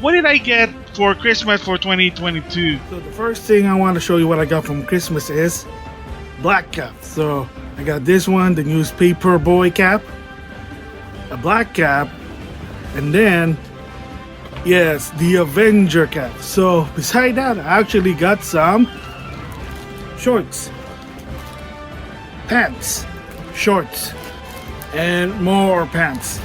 What did I get for Christmas for 2022? So the first thing I want to show you what I got from Christmas is black cap. So I got this one, the newspaper boy cap, a black cap, and then yes, the Avenger cap. So beside that, I actually got some shorts, pants, shorts, and more pants.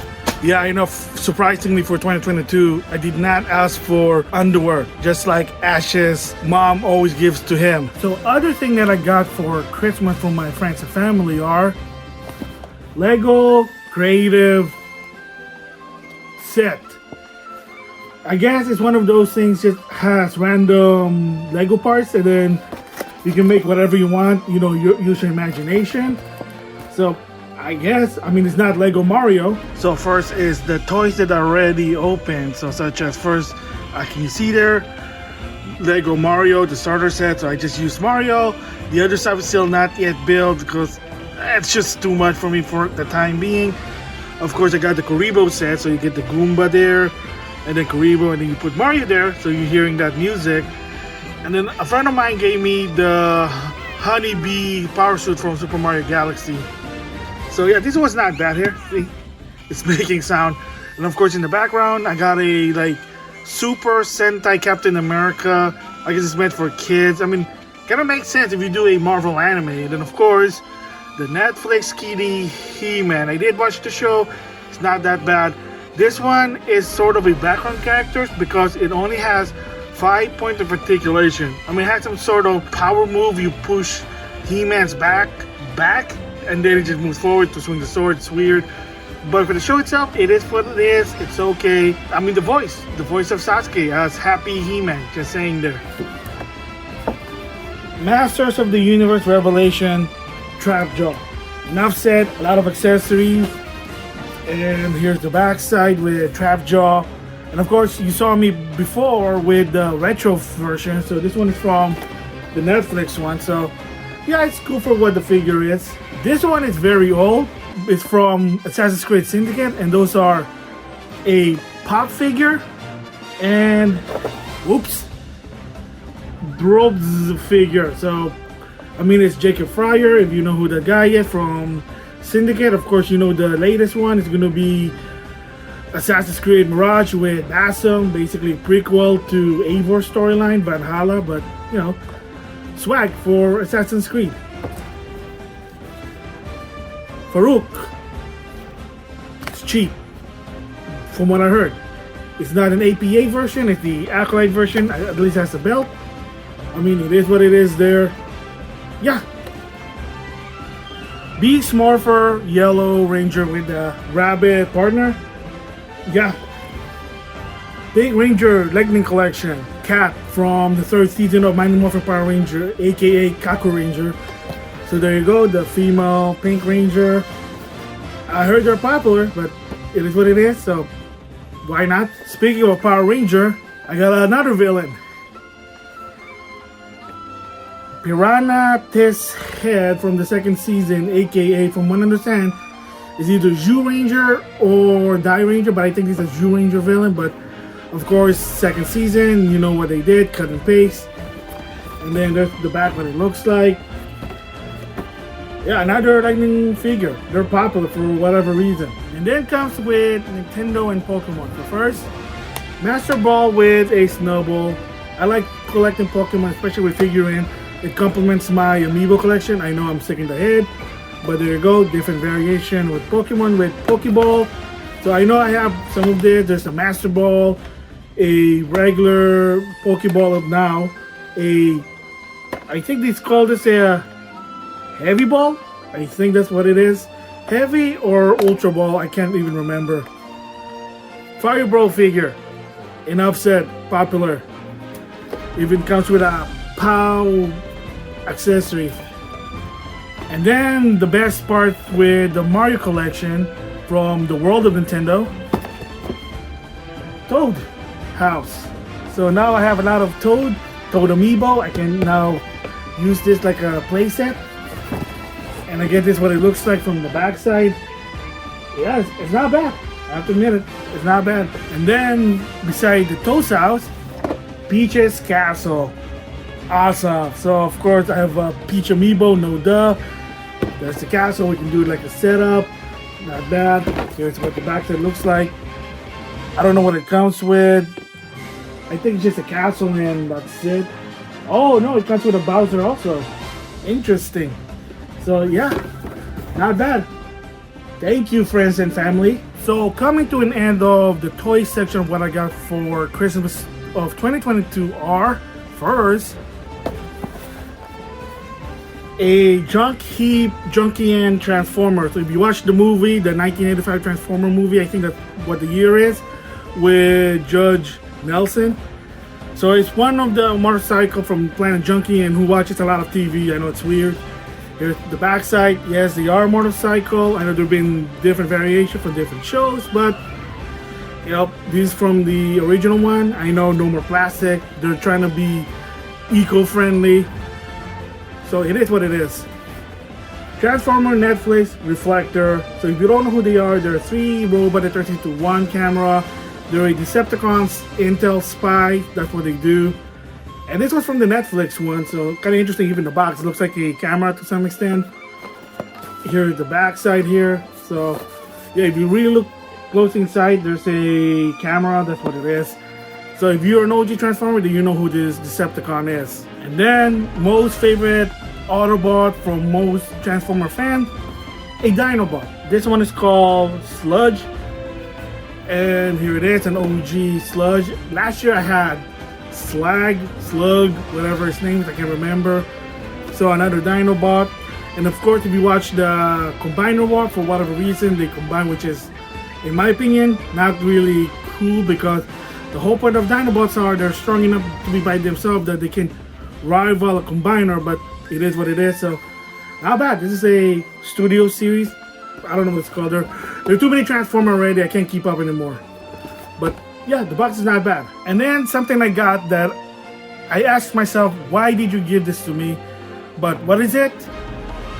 Yeah, I know, surprisingly for 2022, I did not ask for underwear, just like Ash's mom always gives to him. So other thing that I got for Christmas from my friends and family are Lego Creative Set. I guess it's one of those things that has random Lego parts and then you can make whatever you want, you know, use your imagination. So I guess, I mean, it's not Lego Mario. So first is the toys that are already open. So such as first, can you see there, Lego Mario, the starter set. So I just used Mario. The other stuff is still not yet built because it's just too much for me for the time being. Of course, I got the Karibo set. So you get the Goomba there and then Karibo, and then you put Mario there. So you're hearing that music. And then a friend of mine gave me the Honeybee power suit from Super Mario Galaxy. So yeah, this was not bad here. See, it's making sound. And of course in the background, I got a like Super Sentai Captain America. I guess it's meant for kids. I mean, kind of makes sense if you do a Marvel anime. And then of course, the Netflix kitty He-Man. I did watch the show. It's not that bad. This one is sort of a background character because it only has 5 points of articulation. I mean, it has some sort of power move. You push He-Man's back, and then it just moves forward to swing the sword. It's weird, but for the show itself, it is what it is. It's okay. I mean, the voice of Sasuke as Happy He-Man, just saying there. Masters of the Universe Revelation Trapjaw. Enough said, a lot of accessories. And here's the backside with Trapjaw. And of course, you saw me before with the retro version. So this one is from the Netflix one. So yeah, it's cool for what the figure is. This one is very old. It's from Assassin's Creed Syndicate, and those are a pop figure and whoops, Brobes figure. So I mean, it's Jacob Fryer, if you know who the guy is from Syndicate. Of course, you know the latest one is going to be Assassin's Creed Mirage with Basim, basically a prequel to Eivor storyline, Valhalla, but you know, swag for Assassin's Creed. Farouk. It's cheap, from what I heard. It's not an APA version, it's the Acolyte version, at least has a belt. I mean, it is what it is there. Yeah. Beast Morpher, Yellow Ranger with the Rabbit partner. Yeah. Big Ranger Lightning Collection. Cat from the 3rd season of Mighty Morphin Power Ranger, aka Kaku Ranger. So there you go, the female Pink Ranger. I heard they're popular, but it is what it is, so why not? Speaking of Power Ranger, I got another villain. Piranha Test Head from the 2nd season, aka from what I understand, is either Zhu Ranger or Die Ranger, but I think he's a Zhu Ranger villain. But of course, 2nd season, you know what they did, cut and paste. And then there's the back, what it looks like. Yeah, another lightning figure. They're popular for whatever reason. And then comes with Nintendo and Pokemon. So first, Master Ball with a Snubbull. I like collecting Pokemon, especially with figurine. It complements my Amiibo collection. I know I'm sick in the head, but there you go, different variation with Pokemon with Pokeball. So I know I have some of this. There's a Master Ball, a regular Pokeball of now, I think they call this a Heavy Ball. I think that's what it is. Heavy or Ultra Ball, I can't even remember. Fire Ball figure, enough said, popular. Even comes with a POW accessory. And then the best part with the Mario collection from the world of Nintendo, Toad House. So now I have a lot of Toad Amiibo. I can now use this like a playset. And I get this what it looks like from the backside. Yeah, it's not bad. I have to admit it, it's not bad. And then beside the Toast House, Peach's Castle. Awesome. So of course I have a Peach amiibo, no duh. There's the castle. We can do like a setup. Not bad. Here's what the backside looks like. I don't know what it comes with. I think it's just a castle and that's it. Oh no, it comes with a Bowser also. Interesting. So yeah, not bad. Thank you, friends and family. So coming to an end of the toy section of what I got for Christmas of 2022 are first a Junkian Transformer. So if you watch the movie, the 1985 Transformer movie, I think that's what the year is, with Judge Nelson. So it's one of the motorcycle from Planet Junkie, and who watches a lot of TV. I know it's weird. Here's the backside. Yes, they are motorcycle. I know there have been different variations from different shows, but you know, this is from the original one. I know no more plastic. They're trying to be eco-friendly. So it is what it is. Transformer, Netflix, Reflector. So if you don't know who they are, there are 3 robots that turns into 1 camera. They're a Decepticons Intel spy. That's what they do. And this was from the Netflix one, so kind of interesting. Even the box, it looks like a camera to some extent. Here's the back side here. So yeah, if you really look close inside, there's a camera. That's what it is. So if you're an OG Transformer, then you know who this Decepticon is. And then most favorite Autobot from most Transformer fans, a Dinobot. This one is called Sludge. And here it is, an OG Sludge. Last year I had Slug, whatever his name is, I can't remember. So another Dinobot. And of course, if you watch the Combiner War, for whatever reason, they combine, which is, in my opinion, not really cool, because the whole point of Dinobots are they're strong enough to be by themselves that they can rival a Combiner, but it is what it is. So not bad. This is a studio series. I don't know what it's called. There are too many Transformers already. I can't keep up anymore. But yeah, the box is not bad. And then something I got that I asked myself, why did you give this to me? But what is it?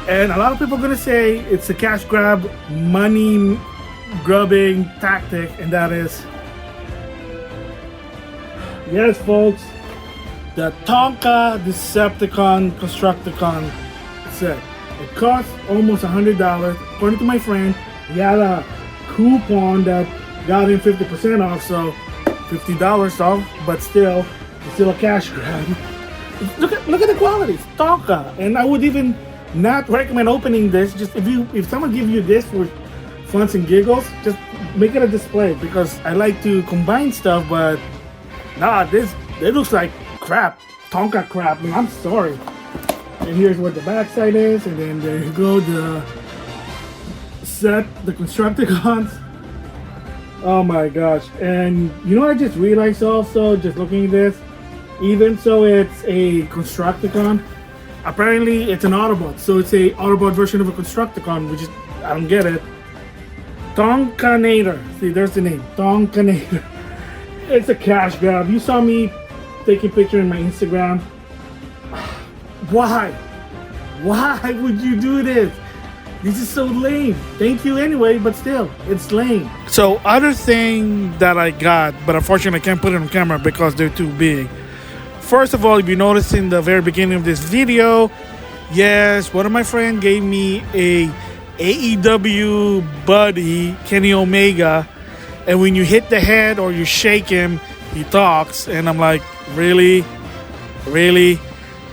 And a lot of people are gonna say it's a cash grab, money grubbing tactic, and that is, yes folks, the Tonka Decepticon Constructicon set. It cost almost $100. According to my friend, he had a coupon that got him 50% off, so $50 off, but still, it's still a cash grab. Look at the quality, it's Tonka. And I would even not recommend opening this. Just if someone gives you this for funs and giggles, just make it a display, because I like to combine stuff, but nah, it looks like crap, Tonka crap. I mean, I'm sorry. And here's what the backside is, and then there you go, the set, the Constructicons. Oh my gosh. And you know what I just realized also, just looking at this, even so it's a Constructicon, apparently it's an Autobot, so it's a Autobot version of a Constructicon, which is, I don't get it. Tonkanator. See, there's the name, Tonkanator. It's a cash grab. You saw me taking picture in my Instagram. Why? Why would you do this? This is so lame. Thank you anyway, but still, it's lame. So other thing that I got, but unfortunately I can't put it on camera because they're too big. First of all, if you notice in the very beginning of this video, yes, one of my friends gave me a AEW buddy, Kenny Omega, and when you hit the head or you shake him, he talks, and I'm like, really?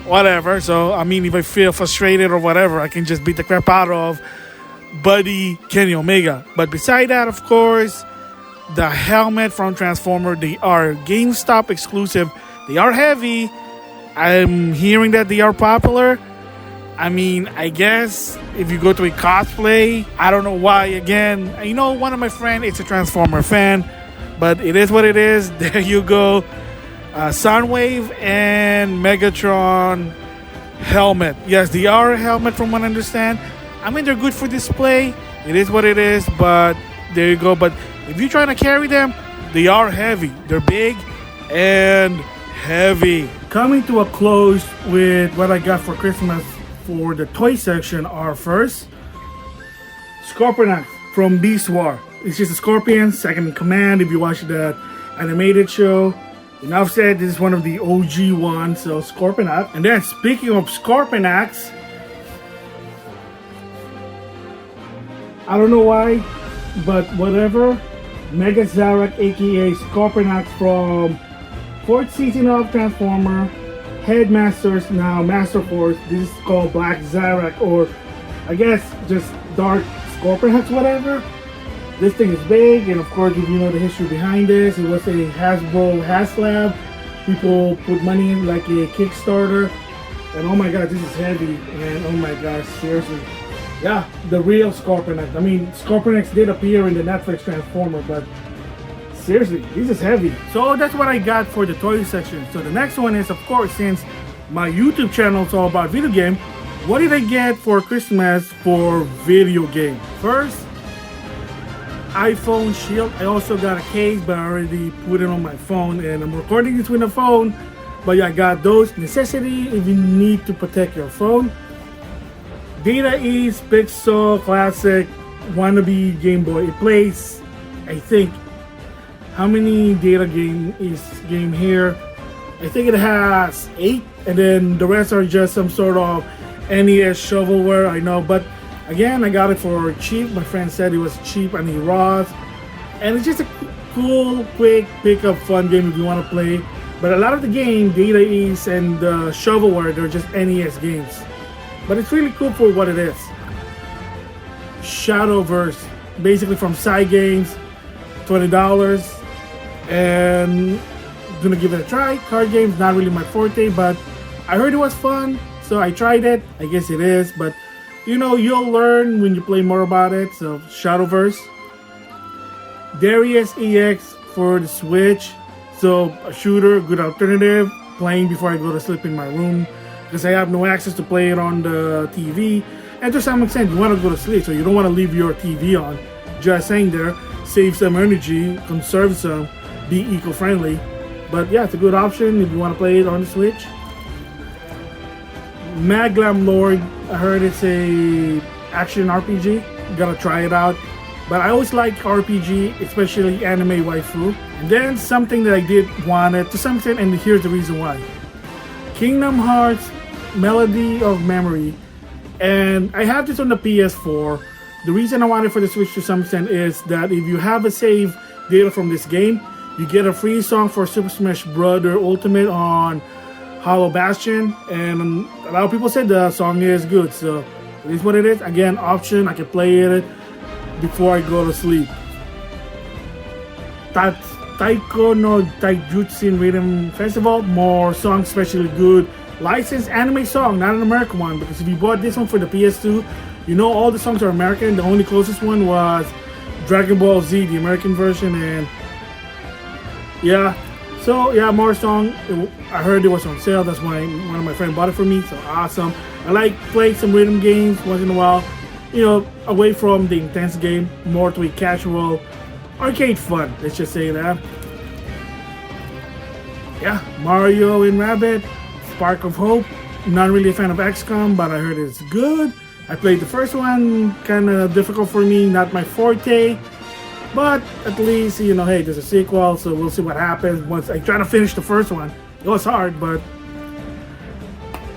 Whatever. So I mean, if I feel frustrated or whatever, I can just beat the crap out of buddy Kenny Omega. But beside that, of course, the helmet from Transformer, they are GameStop exclusive. They are heavy. I'm hearing that they are popular. I mean, I guess if you go to a cosplay, I don't know why. Again, you know, one of my friends is a Transformer fan, but it is what it is. There you go. Soundwave and Megatron helmet. Yes, they are a helmet from what I understand. I mean, they're good for display. It is what it is, but there you go. But if you're trying to carry them, they are heavy. They're big and heavy. Coming to a close with what I got for Christmas for the toy section are first, Scorponok from Beast War. It's just a scorpion, second in command. If you watch that animated show, enough said. This is one of the OG ones. So Scorpion Axe. And then speaking of Scorpion Axe, I don't know why, but whatever. Mega Zarak, aka Scorpion Axe from 4th season of Transformer, Headmasters, now Master Force. This is called Black Zarak, or I guess just Dark Scorpion Axe, whatever. This thing is big, and of course, if you know the history behind this, it was a Hasbro HasLab. People put money in like a Kickstarter, and oh my god, this is heavy, and oh my gosh, seriously. Yeah, the real Scorpion Axe. I mean, Scorpion Axe did appear in the Netflix Transformer, but seriously, this is heavy. So that's what I got for the toy section. So the next one is, of course, since my YouTube channel is all about video game, what did I get for Christmas for video game? First, iPhone shield. I also got a case, but I already put it on my phone, and I'm recording this with a phone. But yeah, I got those necessity if you need to protect your phone. Data East Pixel Classic wannabe Game Boy. It plays, I think, how many data game here? I think it has 8, and then the rest are just some sort of NES shovelware. I know, but again, I got it for cheap. My friend said it was cheap and he raw, and it's just a cool, quick pickup, fun game if you want to play. But a lot of the game, Data East and shovelware, they're just NES games. But it's really cool for what it is. Shadowverse, basically from Side Games, $20, and I'm gonna give it a try. Card games, not really my forte, but I heard it was fun, so I tried it. I guess it is, but you know, you'll learn when you play more about it. So Shadowverse, Darius EX for the Switch, so a shooter, good alternative. Playing before I go to sleep in my room, because I have no access to play it on the TV. And to some extent, you want to go to sleep, so you don't want to leave your TV on. Just saying there, save some energy, conserve some, be eco-friendly. But yeah, it's a good option if you want to play it on the Switch. Maglam Lord, I heard it's a action RPG. Gotta try it out. But I always like RPG, especially anime waifu. And then something that I did want it to some extent, and here's the reason why. Kingdom Hearts Melody of Memory, and I have this on the PS4. The reason I want it for the Switch to some extent is that if you have a save data from this game, you get a free song for Super Smash Bros. Ultimate on Hollow Bastion, and a lot of people said the song is good, so it is what it is. Again, option, I can play it before I go to sleep. Taiko no Taijutsu Rhythm Festival, more songs, especially good licensed anime song, not an American one, because if you bought this one for the PS2, you know all the songs are American. The only closest one was Dragon Ball Z, the American version, and yeah. So yeah, more song. I heard it was on sale. That's why one of my friends bought it for me. So awesome. I like playing some rhythm games once in a while. You know, away from the intense game, more to a casual arcade fun. Let's just say that. Yeah, Mario and Rabbit, Spark of Hope. Not really a fan of XCOM, but I heard it's good. I played the first one, kind of difficult for me, not my forte. But at least, you know, hey, there's a sequel, so we'll see what happens once I try to finish the first one. It was hard, but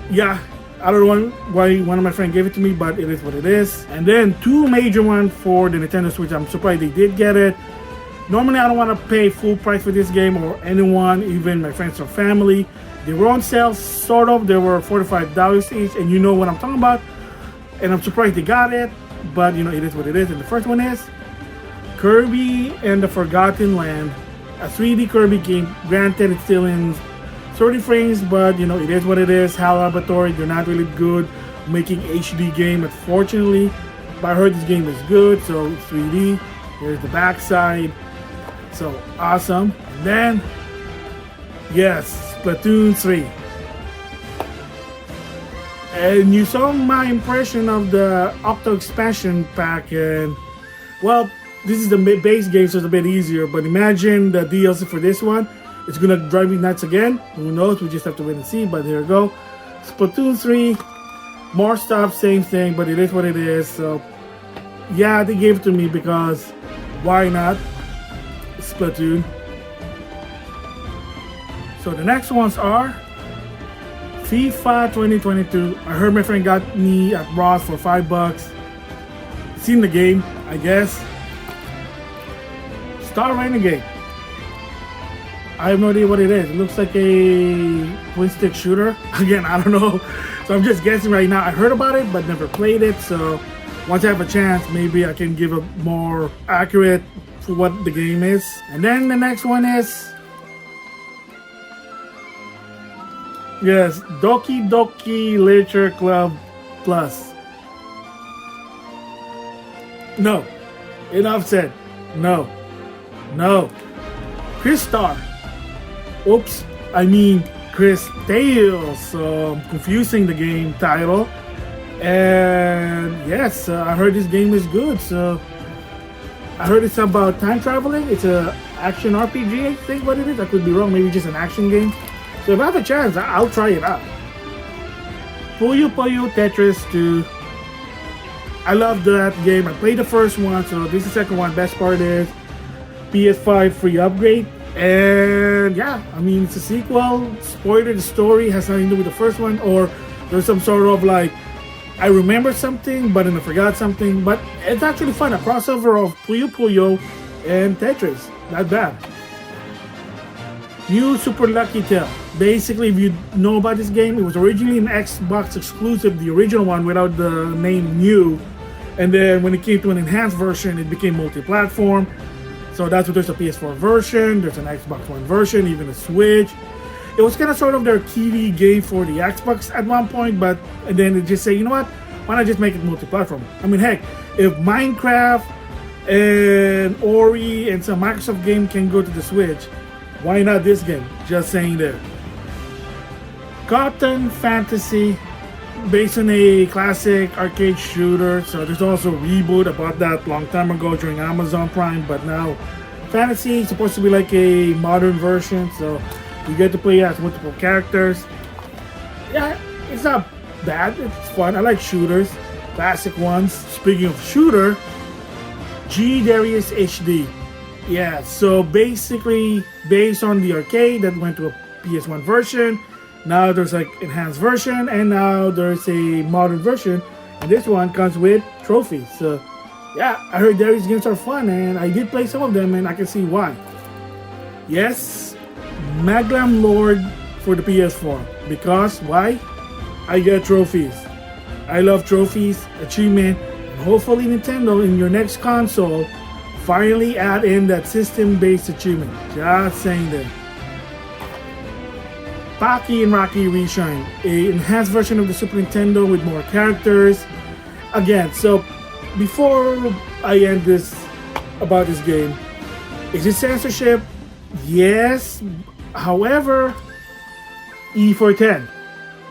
yeah, I don't know why one of my friends gave it to me, but it is what it is. And then two major ones for the Nintendo Switch. I'm surprised they did get it. Normally, I don't want to pay full price for this game, or anyone, even my friends or family. They were on sale, sort of. They were $45 each, and you know what I'm talking about. And I'm surprised they got it, but you know, it is what it is. And the first one is Kirby and the Forgotten Land, a 3D Kirby game. Granted, it's still in 30 frames, but you know, it is what it is. HAL Laboratory, they're not really good making HD game, unfortunately. But I heard this game is good, so it's 3D. Here's the backside. So awesome. And then, yes, Splatoon 3. And you saw my impression of the Octo expansion pack, and well, this is the base game, so it's a bit easier. But imagine the DLC for this one. It's gonna drive me nuts again. Who knows? We just have to wait and see. But here we go. Splatoon 3, more stuff, same thing, but it is what it is. So yeah, they gave it to me because why not? Splatoon. So the next ones are FIFA 2022. I heard my friend got me at Ross for $5. Seen the game, I guess. Star Renegade. I have no idea what it is. It looks like a twin stick shooter. Again, I don't know. So I'm just guessing right now. I heard about it but never played it. So once I have a chance, maybe I can give a more accurate for what the game is. And then the next one is, yes, Doki Doki Literature Club Plus. No. Enough said. No. No. Chris Star. Oops. I mean Chris Tales. So I'm confusing the game title. And yes, I heard this game is good. So I heard it's about time traveling. It's a action RPG, I think what it is. I could be wrong. Maybe just an action game. So if I have a chance, I'll try it out. Puyo Puyo Tetris 2. I love that game. I played the first one, so this is the second one. Best part is PS5 free upgrade. And yeah, I mean, it's a sequel. Spoiler, the story has nothing to do with the first one, or there's some sort of like, I remember something, but then I forgot something. But it's actually fun. A crossover of Puyo Puyo and Tetris. Not bad. New Super Lucky Tail. Basically, if you know about this game, it was originally an Xbox exclusive, the original one without the name New. And then when it came to an enhanced version, it became multi-platform. So that's what there's a PS4 version, there's an Xbox One version, even a Switch. It was kind of sort of their TV game for the Xbox at one point, but and then they just say, you know what? Why not just make it multi-platform? I mean, heck, if Minecraft and Ori and some Microsoft game can go to the Switch, why not this game? Just saying there. Cotton Fantasy, based on a classic arcade shooter. So there's also a reboot about that long time ago during Amazon Prime, but now Fantasy is supposed to be like a modern version, so you get to play as multiple characters. Yeah, it's not bad, it's fun. I like shooters, classic ones. Speaking of shooter, G Darius HD. Yeah, so basically based on the arcade that went to a PS1 version. Now there's like enhanced version, and now there's a modern version, and this one comes with trophies. So yeah, I heard Darius games are fun, and I did play some of them, and I can see why. Yes, Maglam Lord for the PS4, because why? I get trophies. I love trophies, achievement, and hopefully Nintendo in your next console finally add in that system-based achievement. Just saying that. Pocky and Rocky Reshine, a enhanced version of the Super Nintendo with more characters. Again, so before I end this about this game, is it censorship? Yes. However, E for 10.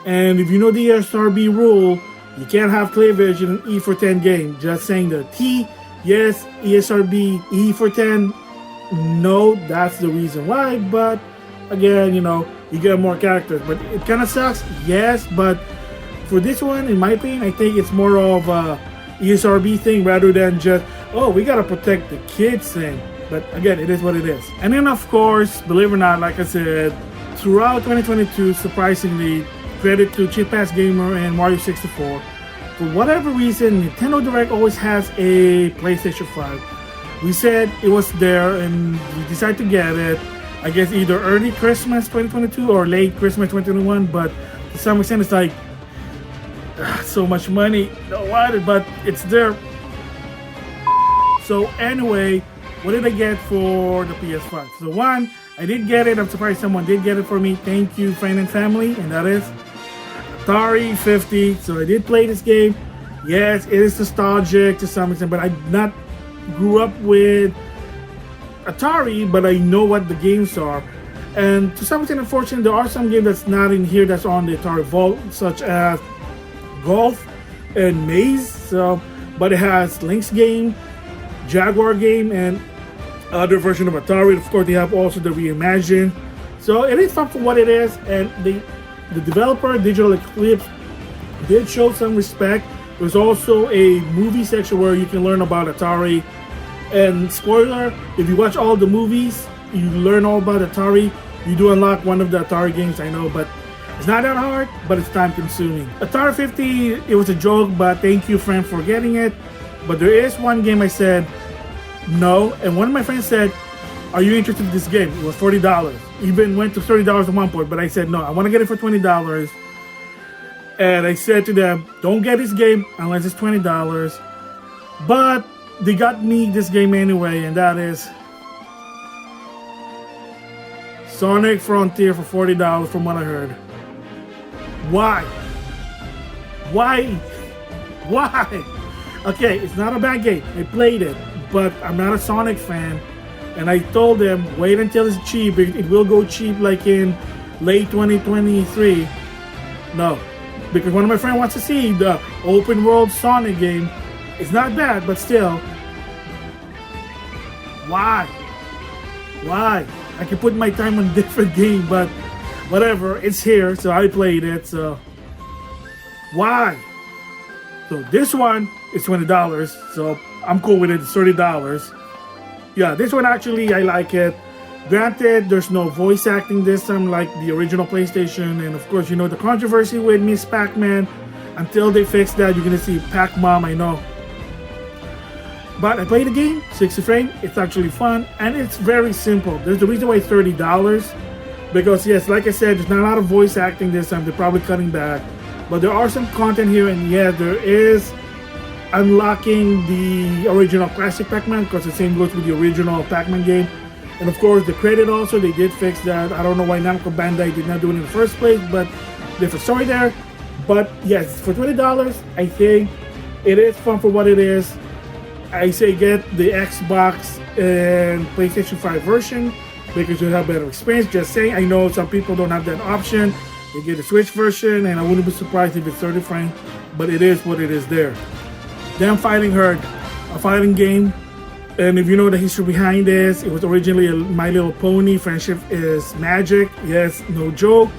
And if you know the ESRB rule, you can't have cleavage in an E for 10 game. Just saying the T, yes, ESRB, E for 10, no, that's the reason why. But again, you know, you get more characters, but it kind of sucks, yes. But for this one, in my opinion, I think it's more of a ESRB thing rather than just, oh, we gotta protect the kids thing. But again, it is what it is. And then of course, believe it or not, like I said, throughout 2022, surprisingly, credit to Chip Ass Gamer and Mario 64. For whatever reason, Nintendo Direct always has a PlayStation 5. We said it was there and we decided to get it. I guess either early Christmas 2022 or late Christmas 2021, but to some extent it's like so much money, don't want it, but it's there. So anyway, what did I get for the PS5? So one, I did get it. I'm surprised someone did get it for me. Thank you, friend and family, and that is Atari 50. So I did play this game. Yes, it is nostalgic to some extent, but I not grew up with Atari, but I know what the games are. And to some extent, unfortunately, there are some games that's not in here that's on the Atari Vault, such as Golf and Maze. So, but it has Link's game, Jaguar game, and other version of Atari. Of course, they have also the Reimagine. So it is fun for what it is, and the developer, Digital Eclipse, did show some respect. There's also a movie section where you can learn about Atari And spoiler, if you watch all the movies, you learn all about Atari. You do unlock one of the Atari games, I know, but it's not that hard, but it's time consuming. Atari 50, it was a joke, but thank you, friend, for getting it. But there is one game I said no, and one of my friends said, are you interested in this game? It was $40. Even went to $30 at one point, but I said no, I want to get it for $20. And I said to them, don't get this game unless it's $20. But they got me this game anyway, and that is Sonic Frontier for $40 from what I heard. Why? Why? Why? Okay, it's not a bad game. I played it, but I'm not a Sonic fan. And I told them, wait until it's cheap. It will go cheap like in late 2023. No, because one of my friends wants to see the open world Sonic game. It's not bad, but still. Why? Why? I can put my time on different game, but whatever. It's here, so I played it. So why? So this one is $20, so I'm cool with it. It's $30. Yeah, this one actually, I like it. Granted, there's no voice acting this time like the original PlayStation, and of course, you know the controversy with Miss Pac-Man. Until they fix that, you're gonna see Pac-Mom, I know. But I played the game, 60 frame. It's actually fun, and it's very simple. There's the reason why it's $30, because yes, like I said, there's not a lot of voice acting this time. They're probably cutting back, but there are some content here, and yeah, there is unlocking the original classic Pac-Man, because the same goes with the original Pac-Man game. And of course the credit also, they did fix that. I don't know why Namco Bandai did not do it in the first place, but there's a story there. But yes, for $20, I think it is fun for what it is. I say get the Xbox and PlayStation 5 version because you'll have better experience. Just saying, I know some people don't have that option. They get the Switch version, and I wouldn't be surprised if it's 30 frames, but it is what it is there. Then Fighting Herd, a fighting game, and if you know the history behind this, it was originally a My Little Pony, Friendship is Magic, yes, no joke,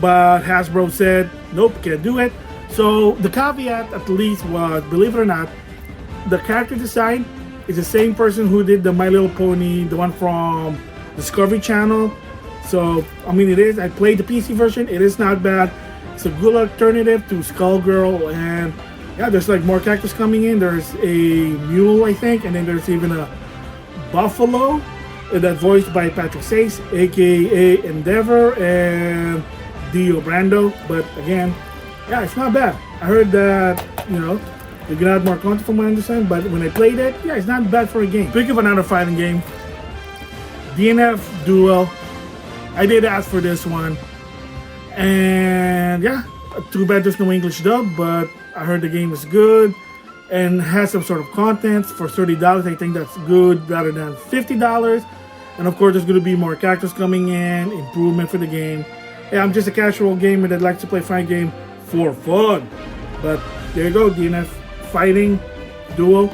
but Hasbro said, nope, can't do it. So the caveat at least was, believe it or not, the character design is the same person who did the My Little Pony, the one from Discovery Channel. So, I mean, it is, I played the PC version, it is not bad. It's a good alternative to Skullgirl, and yeah, there's like more characters coming in. There's a mule, I think, and then there's even a buffalo, and that's voiced by Patrick Sace, aka Endeavor, and Dio Brando. But again, yeah, it's not bad. I heard that, you know, they're gonna add more content from what I understand, but when I played it, yeah, it's not bad for a game. Speaking of another fighting game, DNF Duel. I did ask for this one, and yeah, too bad there's no English dub, but I heard the game is good and has some sort of content for $30. I think that's good rather than $50. And of course, there's going to be more characters coming in, improvement for the game. Yeah, I'm just a casual gamer that likes to play fight game for fun. But there you go, DNF Fighting Duel.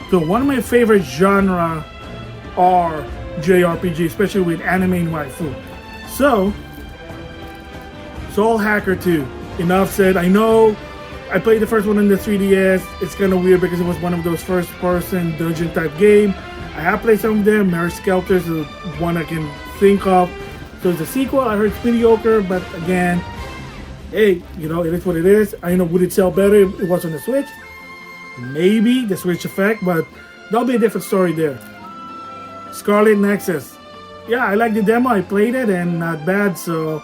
So one of my favorite genre are JRPG, especially with anime and waifu. So, Soul Hacker 2. Enough said. I know I played the first one in the 3DS. It's kind of weird because it was one of those first-person dungeon type game. I have played some of them. Mary Skelter is the one I can think of. So it's a sequel. I heard it's mediocre, but again, hey, you know, it is what it is. I know, would it sell better if it was on the Switch? Maybe the Switch effect, but that'll be a different story there. Scarlet Nexus. Yeah, I like the demo. I played it and not bad. So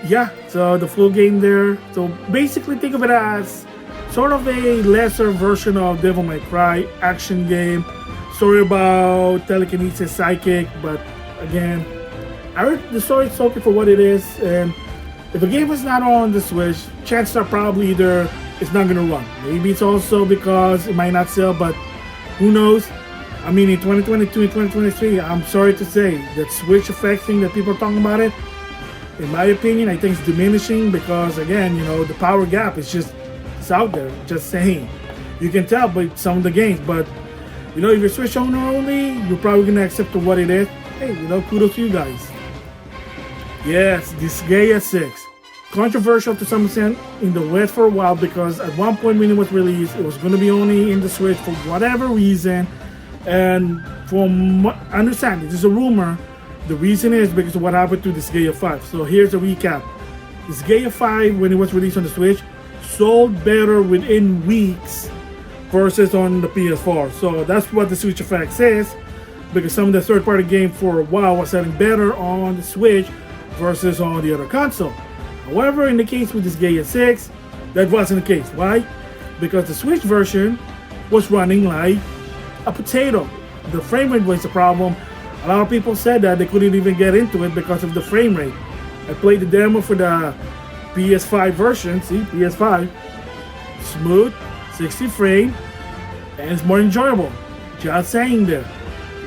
yeah, so the full game there. So basically think of it as sort of a lesser version of Devil May Cry action game. Story about telekinesis, psychic, but again, I heard the story is okay for what it is. And if a game is not on the Switch, chances are probably either it's not gonna run. Maybe it's also because it might not sell, but who knows? I mean, in 2022 and 2023, I'm sorry to say that Switch effect thing that people are talking about it, in my opinion, I think it's diminishing because, again, you know, the power gap is just, it's out there, just saying. You can tell by some of the games, but, you know, if you're Switch owner only, you're probably going to accept what it is. Hey, you know, kudos to you guys. Yes, Disgaea 6. controversial to some extent in the West for a while, because at one point when it was released, it was going to be only in the Switch for whatever reason. And from what I understand, this is a rumor. The reason is because of what happened to Disgaea 5. So here's a recap. Disgaea 5, when it was released on the Switch, sold better within weeks versus on the PS4. So that's what the Switch effect says, because some of the third-party games for a while was selling better on the Switch versus on the other console. However, in the case with Disgaea 6, that wasn't the case. Why? Because the Switch version was running like a potato. The frame rate was the problem. A lot of people said that they couldn't even get into it because of the frame rate. I played the demo for the PS5 version. See, PS5, smooth, 60 frame, and it's more enjoyable. Just saying there.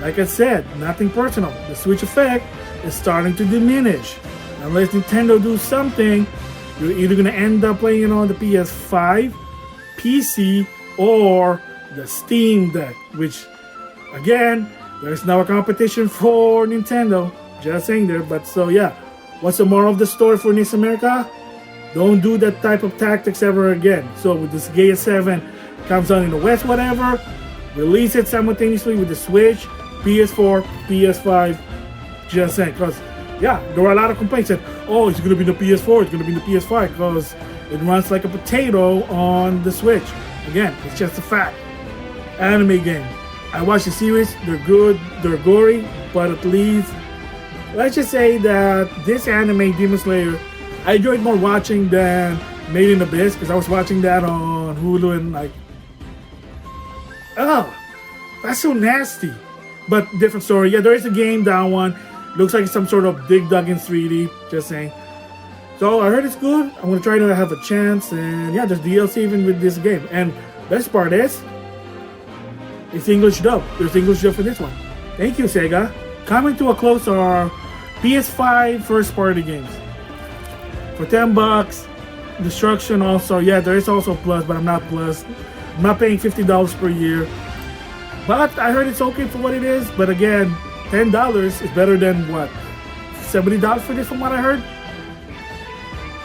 Like I said, nothing personal. The Switch effect is starting to diminish. Unless Nintendo do something, you're either going to end up playing it on the PS5, PC, or the Steam Deck, which, again, there's now a competition for Nintendo. Just saying there. But so yeah, what's the moral of the story for NIS America? Don't do that type of tactics ever again. So with this Disgaea 7 comes out in the West, whatever, release it simultaneously with the Switch, PS4, PS5. Just saying, because yeah, there were a lot of complaints that, oh, it's going to be the PS4, it's going to be the PS5, because it runs like a potato on the Switch. Again, it's just a fact. Anime game. I watched the series, they're good, they're gory, but at least, let's just say that this anime, Demon Slayer, I enjoyed more watching than Made in Abyss, because I was watching that on Hulu and like, oh, that's so nasty. But different story. Yeah, there is a game, that one. Looks like some sort of Dig Dug in 3D, just saying. So I heard it's good. I'm gonna try to have a chance, and yeah, there's DLC even with this game. And best part is, it's English dub. There's English dub for this one. Thank you, Sega. Coming to a close are PS5 first party games. For $10, Destruction also. Yeah, there is also Plus, but I'm not Plus. I'm not paying $50 per year. But I heard it's okay for what it is. But again, $10 is better than what? $70 for this from what I heard?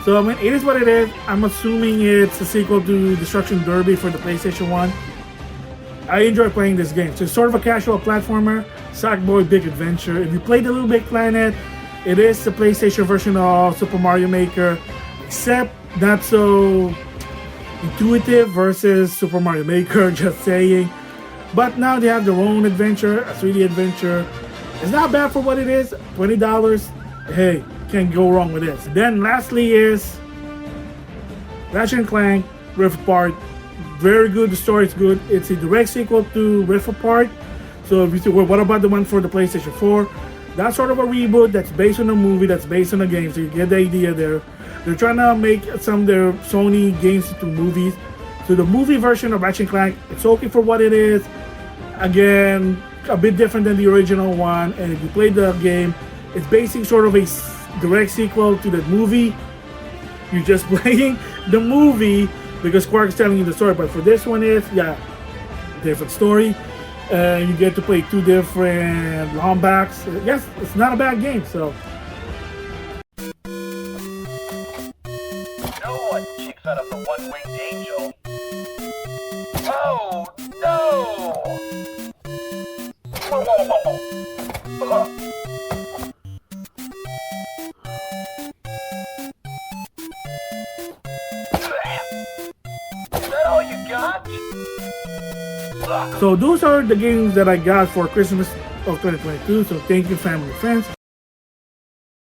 So I mean, it is what it is. I'm assuming it's a sequel to Destruction Derby for the PlayStation 1. I enjoy playing this game. So it's sort of a casual platformer, Sackboy Big Adventure. If you played the Little Big Planet, it is the PlayStation version of Super Mario Maker, except not so intuitive versus Super Mario Maker, just saying. But now they have their own adventure, a 3D adventure. It's not bad for what it is, $20. Hey, can't go wrong with this. Then lastly is Ratchet & Clank Rift Apart. Very good, the story is good. It's a direct sequel to Rift Apart. So if you say, well, what about the one for the PlayStation 4? That's sort of a reboot that's based on a movie, that's based on a game. So you get the idea there. They're trying to make some of their Sony games into movies. So the movie version of Ratchet & Clank, it's okay for what it is. Again, a bit different than the original one. And if you play the game, it's basically sort of a direct sequel to the movie. You're just playing the movie because Quark is telling you the story. But for this one is, yeah, different story. You get to play two different Lombax. Yes, it's not a bad game, so. No one kicks out of the one-winged angel. Oh, no! Is that all you got? So those are the games that I got for Christmas of 2022. So thank you, family and friends.